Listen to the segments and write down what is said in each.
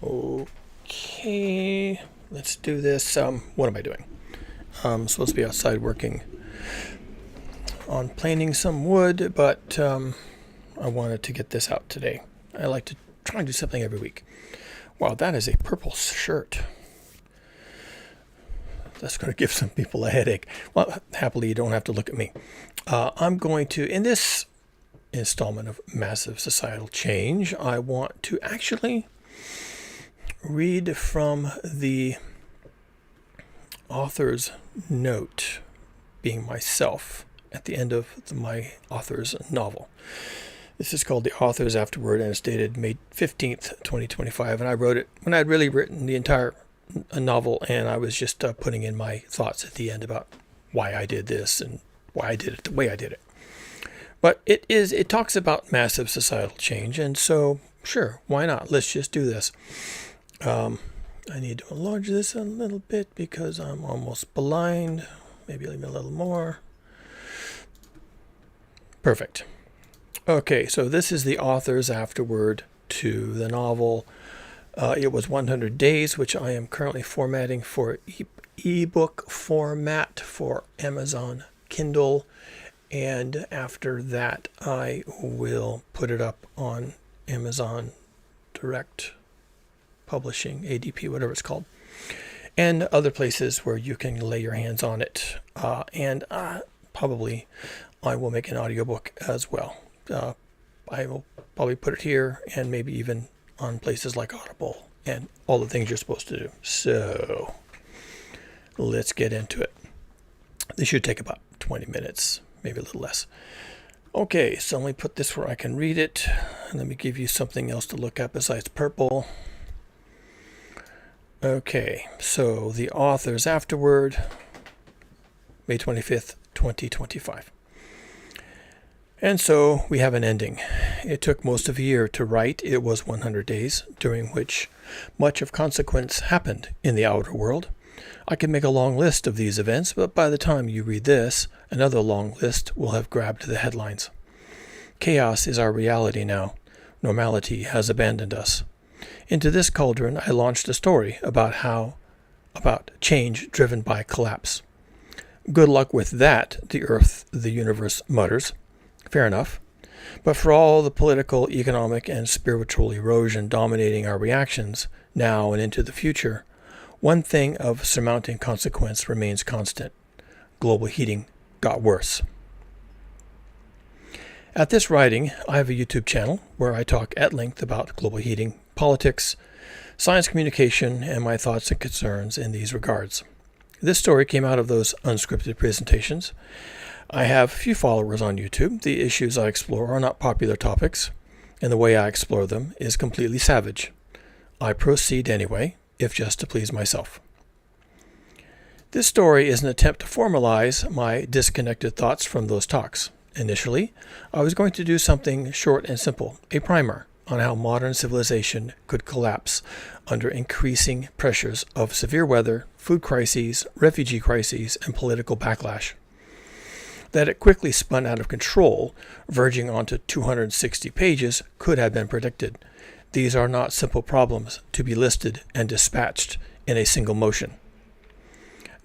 Okay, let's do this. What am I doing? I'm supposed to be outside working on planing some wood, but I wanted to get this out today. I like to try and do something every week. Wow, that is a purple shirt. That's going to give some people a headache. Well, happily, you don't have to look at me. I'm going to, in this installment of Massive Societal Change, I want to actually read from the author's note, being myself, at the end of my author's novel. This is called The Author's Afterword, and it's dated May 15th, 2025. And I wrote it when I had really written the entire novel, and I was just putting in my thoughts at the end about why I did this and why I did it the way I did it. But it talks about massive societal change, and so sure, why not? Let's just do this. I need to enlarge this a little bit because I'm almost blind. Maybe even a little more. Perfect. Okay, so this is the author's afterword to the novel. It was 100 days, which I am currently formatting for ebook format for Amazon Kindle. And after that, I will put it up on Amazon Direct Publishing, ADP, whatever it's called, and other places where you can lay your hands on it. And probably I will make an audiobook as well. I will probably put it here and maybe even on places like Audible and all the things you're supposed to do. So let's get into it. This should take about 20 minutes, maybe a little less. Okay, so let me put this where I can read it. And let me give you something else to look at besides purple. Okay, so the author's afterword, May 25th, 2025. And so we have an ending. It took most of a year to write. It was 100 days, during which much of consequence happened in the outer world. I could make a long list of these events, but by the time you read this, another long list will have grabbed the headlines. Chaos is our reality now. Normality has abandoned us. Into this cauldron, I launched a story about change driven by collapse. Good luck with that, the earth, the universe mutters. Fair enough. But for all the political, economic, and spiritual erosion dominating our reactions, now and into the future, one thing of surmounting consequence remains constant. Global heating got worse. At this writing, I have a YouTube channel where I talk at length about global heating, politics, science communication, and my thoughts and concerns in these regards. This story came out of those unscripted presentations. I have few followers on YouTube. The issues I explore are not popular topics, and the way I explore them is completely savage. I proceed anyway, if just to please myself. This story is an attempt to formalize my disconnected thoughts from those talks. Initially, I was going to do something short and simple, a primer on how modern civilization could collapse under increasing pressures of severe weather, food crises, refugee crises, and political backlash. That it quickly spun out of control, verging onto 260 pages, could have been predicted. These are not simple problems to be listed and dispatched in a single motion.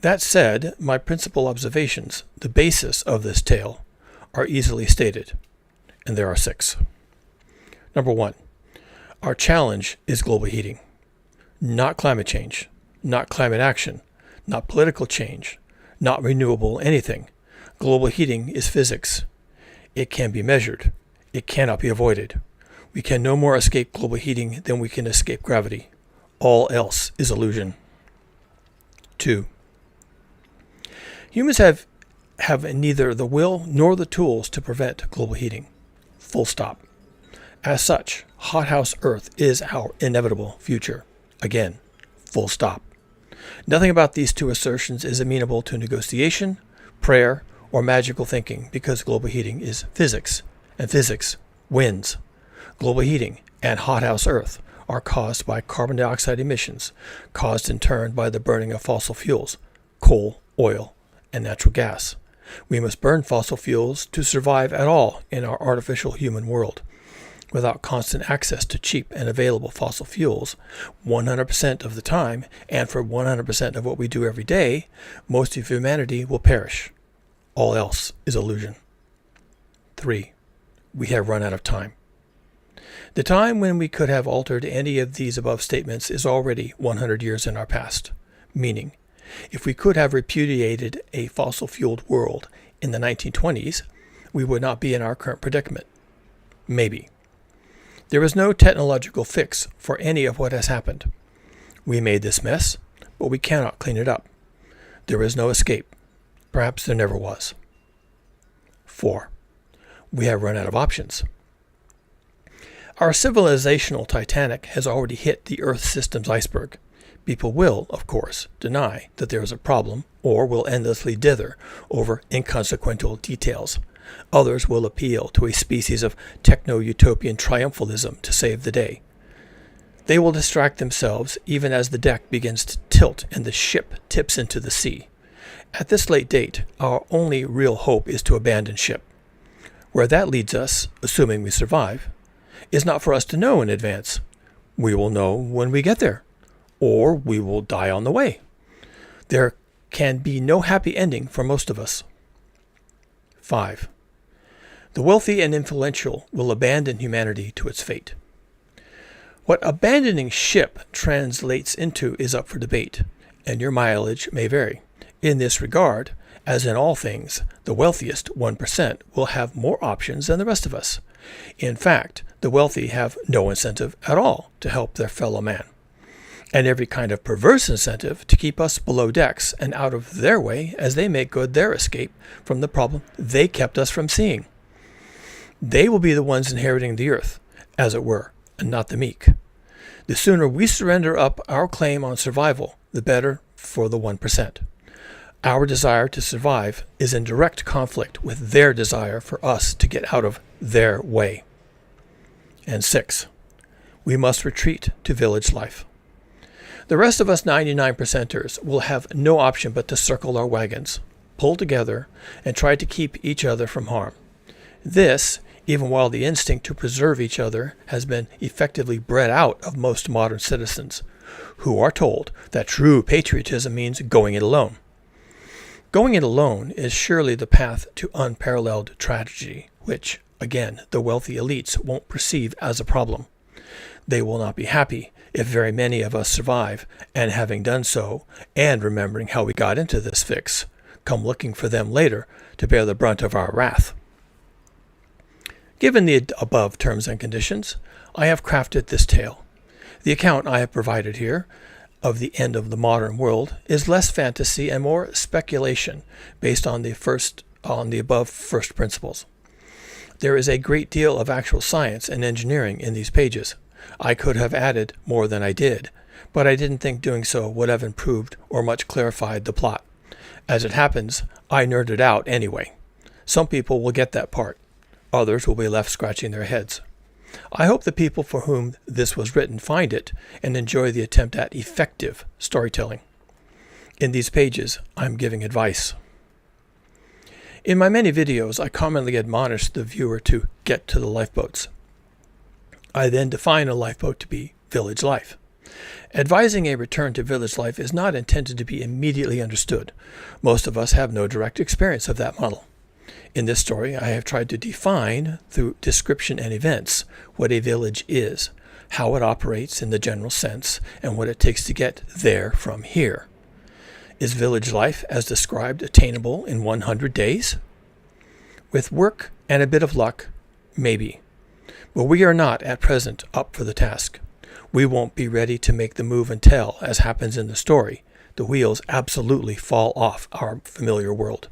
That said, my principal observations, the basis of this tale, are easily stated, and there are 6. Number 1, our challenge is global heating, not climate change, not climate action, not political change, not renewable anything. Global heating is physics. It can be measured. It cannot be avoided. We can no more escape global heating than we can escape gravity. All else is illusion. 2, humans have neither the will nor the tools to prevent global heating. Full stop. As such, hothouse Earth is our inevitable future. Again, full stop. Nothing about these 2 assertions is amenable to negotiation, prayer, or magical thinking, because global heating is physics, and physics wins. Global heating and hothouse Earth are caused by carbon dioxide emissions, caused in turn by the burning of fossil fuels, coal, oil, and natural gas. We must burn fossil fuels to survive at all in our artificial human world. Without constant access to cheap and available fossil fuels 100% of the time, and for 100% of what we do every day, most of humanity will perish. All else is illusion. 3. We have run out of time. The time when we could have altered any of these above statements is already 100 years in our past. Meaning, if we could have repudiated a fossil-fueled world in the 1920s, we would not be in our current predicament. Maybe. There is no technological fix for any of what has happened. We made this mess, but we cannot clean it up. There is no escape. Perhaps there never was. 4. We have run out of options. Our civilizational Titanic has already hit the Earth system's iceberg. People will, of course, deny that there is a problem, or will endlessly dither over inconsequential details. Others will appeal to a species of techno-utopian triumphalism to save the day. They will distract themselves even as the deck begins to tilt and the ship tips into the sea. At this late date, our only real hope is to abandon ship. Where that leads us, assuming we survive, is not for us to know in advance. We will know when we get there, or we will die on the way. There can be no happy ending for most of us. 5. The wealthy and influential will abandon humanity to its fate. What abandoning ship translates into is up for debate, and your mileage may vary. In this regard, as in all things, the wealthiest 1% will have more options than the rest of us. In fact, the wealthy have no incentive at all to help their fellow man, and every kind of perverse incentive to keep us below decks and out of their way as they make good their escape from the problem they kept us from seeing. They will be the ones inheriting the earth, as it were, and not the meek. The sooner we surrender up our claim on survival, the better for the 1%. Our desire to survive is in direct conflict with their desire for us to get out of their way. And 6. We must retreat to village life. The rest of us 99%ers will have no option but to circle our wagons, pull together, and try to keep each other from harm. This, even while the instinct to preserve each other has been effectively bred out of most modern citizens, who are told that true patriotism means going it alone. Going it alone is surely the path to unparalleled tragedy, which, again, the wealthy elites won't perceive as a problem. They will not be happy if very many of us survive, and having done so, and remembering how we got into this fix, come looking for them later to bear the brunt of our wrath. Given the above terms and conditions, I have crafted this tale. The account I have provided here of the end of the modern world is less fantasy and more speculation based on the above first principles. There is a great deal of actual science and engineering in these pages. I could have added more than I did, but I didn't think doing so would have improved or much clarified the plot. As it happens, I nerded out anyway. Some people will get that part. Others will be left scratching their heads. I hope the people for whom this was written find it and enjoy the attempt at effective storytelling. In these pages, I'm giving advice. In my many videos, I commonly admonish the viewer to get to the lifeboats. I then define a lifeboat to be village life. Advising a return to village life is not intended to be immediately understood. Most of us have no direct experience of that model. In this story, I have tried to define, through description and events, what a village is, how it operates in the general sense, and what it takes to get there from here. Is village life, as described, attainable in 100 days? With work and a bit of luck, maybe. But we are not, at present, up for the task. We won't be ready to make the move until, as happens in the story, the wheels absolutely fall off our familiar world.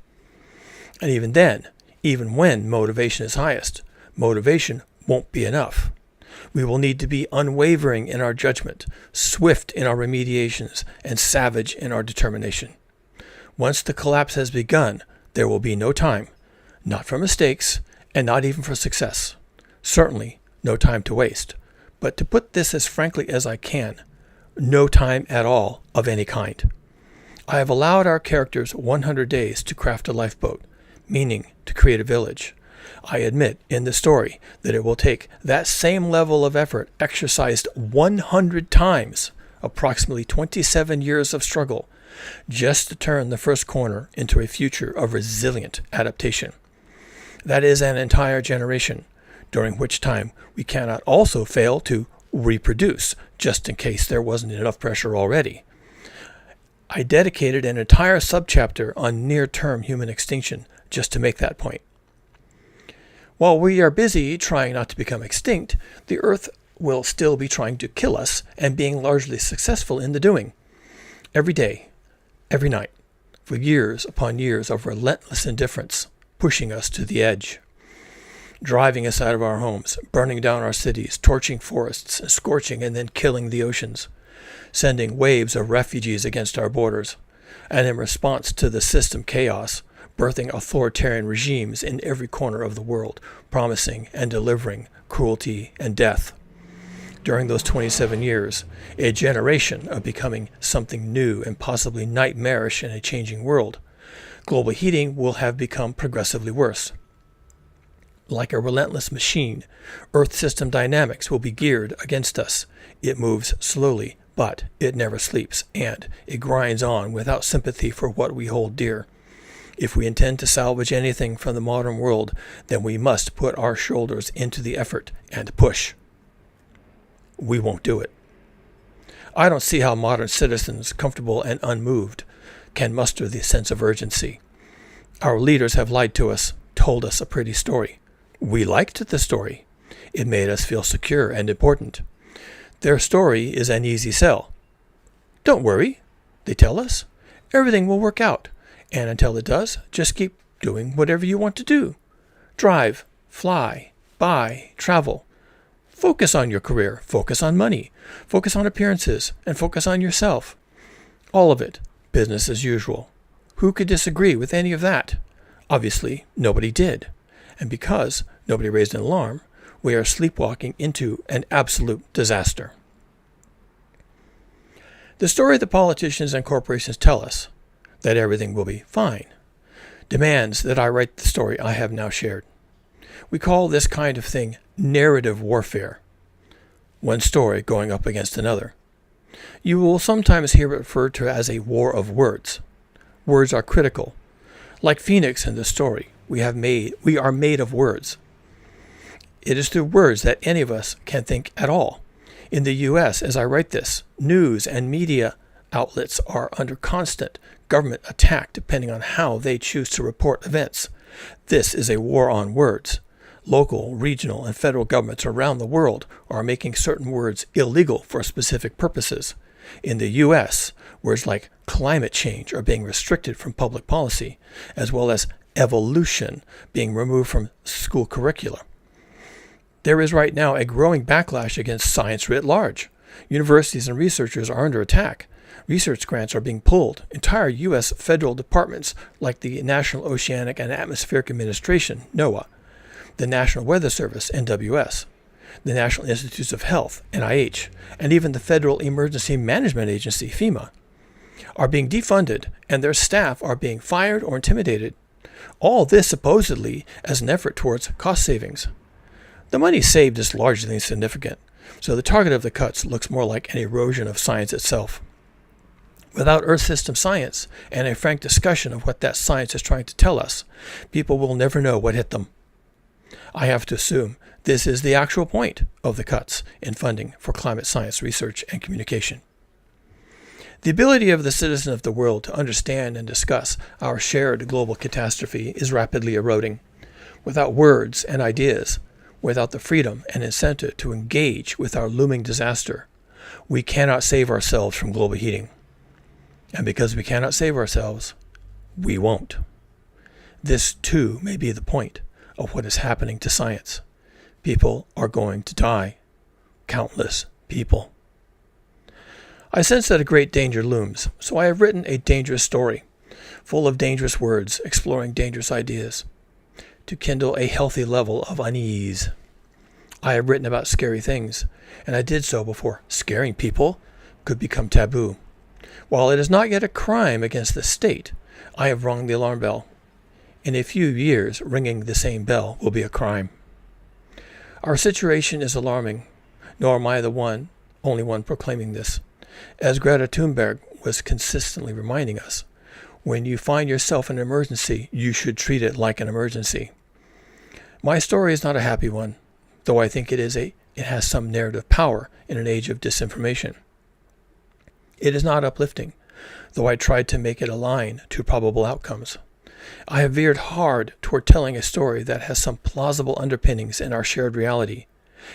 And even then, even when motivation is highest, motivation won't be enough. We will need to be unwavering in our judgment, swift in our remediations, and savage in our determination. Once the collapse has begun, there will be no time, not for mistakes, and not even for success. Certainly, no time to waste. But to put this as frankly as I can, no time at all of any kind. I have allowed our characters 100 days to craft a lifeboat, meaning to create a village. I admit in the story that it will take that same level of effort exercised 100 times, approximately 27 years of struggle, just to turn the first corner into a future of resilient adaptation. That is an entire generation, during which time we cannot also fail to reproduce, just in case there wasn't enough pressure already. I dedicated an entire subchapter on near-term human extinction just to make that point. While we are busy trying not to become extinct, the Earth will still be trying to kill us and being largely successful in the doing. Every day, every night, for years upon years of relentless indifference, pushing us to the edge, driving us out of our homes, burning down our cities, torching forests, and scorching and then killing the oceans, sending waves of refugees against our borders, and in response to the system chaos, birthing authoritarian regimes in every corner of the world, promising and delivering cruelty and death. During those 27 years, a generation of becoming something new and possibly nightmarish in a changing world, global heating will have become progressively worse. Like a relentless machine, Earth system dynamics will be geared against us. It moves slowly, but it never sleeps, and it grinds on without sympathy for what we hold dear. If we intend to salvage anything from the modern world, then we must put our shoulders into the effort and push. We won't do it. I don't see how modern citizens, comfortable and unmoved, can muster the sense of urgency. Our leaders have lied to us, told us a pretty story. We liked the story. It made us feel secure and important. Their story is an easy sell. Don't worry, they tell us. Everything will work out. And until it does, just keep doing whatever you want to do. Drive, fly, buy, travel. Focus on your career, focus on money, focus on appearances, and focus on yourself. All of it, business as usual. Who could disagree with any of that? Obviously, nobody did. And because nobody raised an alarm, we are sleepwalking into an absolute disaster. The story the politicians and corporations tell us, that everything will be fine, demands that I write the story I have now shared. We call this kind of thing narrative warfare, one story going up against another. You will sometimes hear it referred to as a war of words. Words are critical. Like Phoenix in the story, we are made of words. It is through words that any of us can think at all. In the U.S., as I write this, news and media outlets are under constant government attack depending on how they choose to report events. This is a war on words. Local, regional, and federal governments around the world are making certain words illegal for specific purposes. In the U.S., words like climate change are being restricted from public policy, as well as evolution being removed from school curricula. There is right now a growing backlash against science writ large. Universities and researchers are under attack. Research grants are being pulled. Entire U.S. federal departments like the National Oceanic and Atmospheric Administration, NOAA, the National Weather Service, NWS, the National Institutes of Health, NIH, and even the Federal Emergency Management Agency, FEMA, are being defunded and their staff are being fired or intimidated. All this supposedly as an effort towards cost savings. The money saved is largely insignificant, so the target of the cuts looks more like an erosion of science itself. Without Earth system science and a frank discussion of what that science is trying to tell us, people will never know what hit them. I have to assume this is the actual point of the cuts in funding for climate science research and communication. The ability of the citizen of the world to understand and discuss our shared global catastrophe is rapidly eroding. Without words and ideas, without the freedom and incentive to engage with our looming disaster, we cannot save ourselves from global heating. And because we cannot save ourselves, we won't. This, too, may be the point of what is happening to science. People are going to die. Countless people. I sense that a great danger looms, so I have written a dangerous story, full of dangerous words, exploring dangerous ideas, to kindle a healthy level of unease. I have written about scary things, and I did so before scaring people could become taboo. While it is not yet a crime against the state, I have rung the alarm bell. In a few years, ringing the same bell will be a crime. Our situation is alarming, nor am I the only one proclaiming this. As Greta Thunberg was consistently reminding us, when you find yourself in an emergency, you should treat it like an emergency. My story is not a happy one, though I think it has some narrative power in an age of disinformation. It is not uplifting, though I tried to make it align to probable outcomes. I have veered hard toward telling a story that has some plausible underpinnings in our shared reality,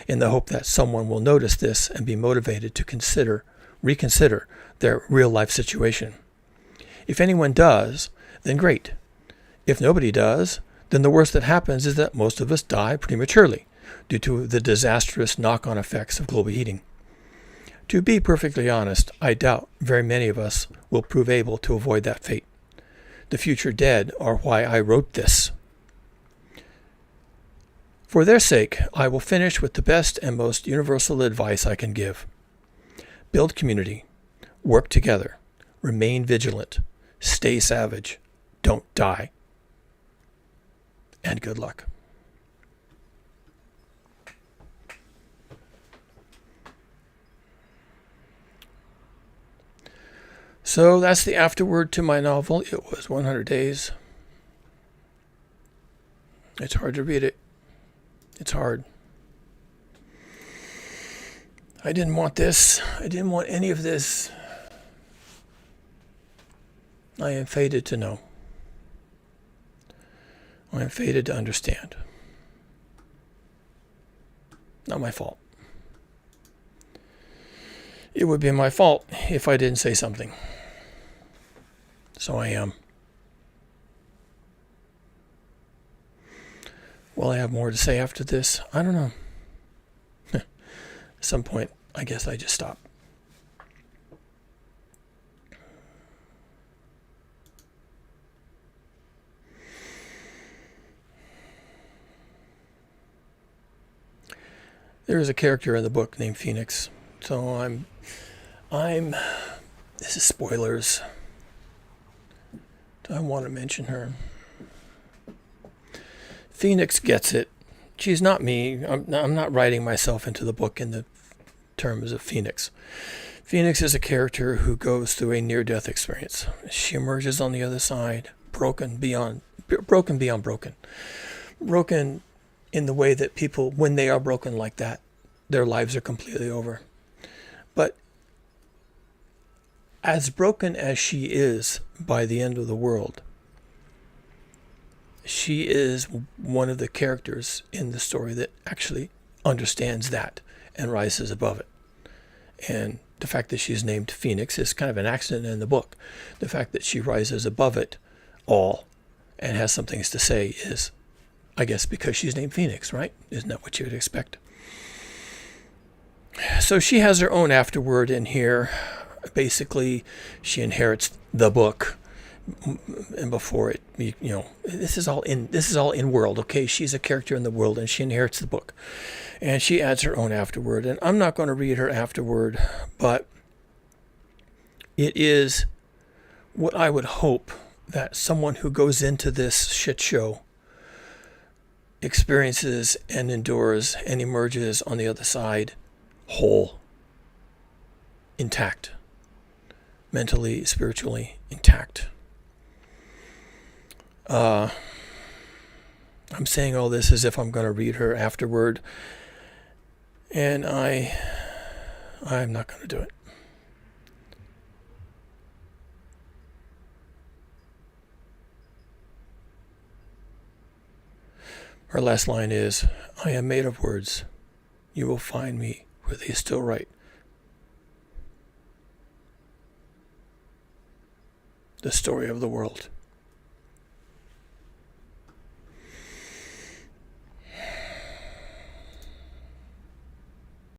in the hope that someone will notice this and be motivated to reconsider their real-life situation. If anyone does, then great. If nobody does, then the worst that happens is that most of us die prematurely due to the disastrous knock-on effects of global heating. To be perfectly honest, I doubt very many of us will prove able to avoid that fate. The future dead are why I wrote this. For their sake, I will finish with the best and most universal advice I can give. Build community. Work together. Remain vigilant. Stay savage. Don't die. And good luck. So that's the afterword to my novel. It was 100 days. It's hard to read it. It's hard. I didn't want this. I didn't want any of this. I am fated to know. I am fated to understand. Not my fault. It would be my fault if I didn't say something. So I am. Will I have more to say after this? I don't know. At some point, I guess I just stop. There is a character in the book named Phoenix. So this is spoilers. Do I want to mention her? Phoenix gets it. She's not me. I'm not writing myself into the book in the terms of Phoenix. Phoenix is a character who goes through a near-death experience. She emerges on the other side, broken beyond broken. Broken in the way that people, when they are broken like that, their lives are completely over. But as broken as she is by the end of the world, she is one of the characters in the story that actually understands that and rises above it. And the fact that she's named Phoenix is kind of an accident in the book. The fact that she rises above it all and has some things to say is, I guess, because she's named Phoenix, right? Isn't that what you would expect? So she has her own afterword in here. Basically, she inherits the book, and before it, this is all in world. Okay, she's a character in the world, and she inherits the book, and she adds her own afterword. And I'm not going to read her afterword, but it is what I would hope that someone who goes into this shit show experiences and endures and emerges on the other side whole, intact, mentally, spiritually intact. I'm saying all this as if I'm going to read her afterward, and I'm not going to do it. Her last line is, "I am made of words. You will find me where they still write the story of the world."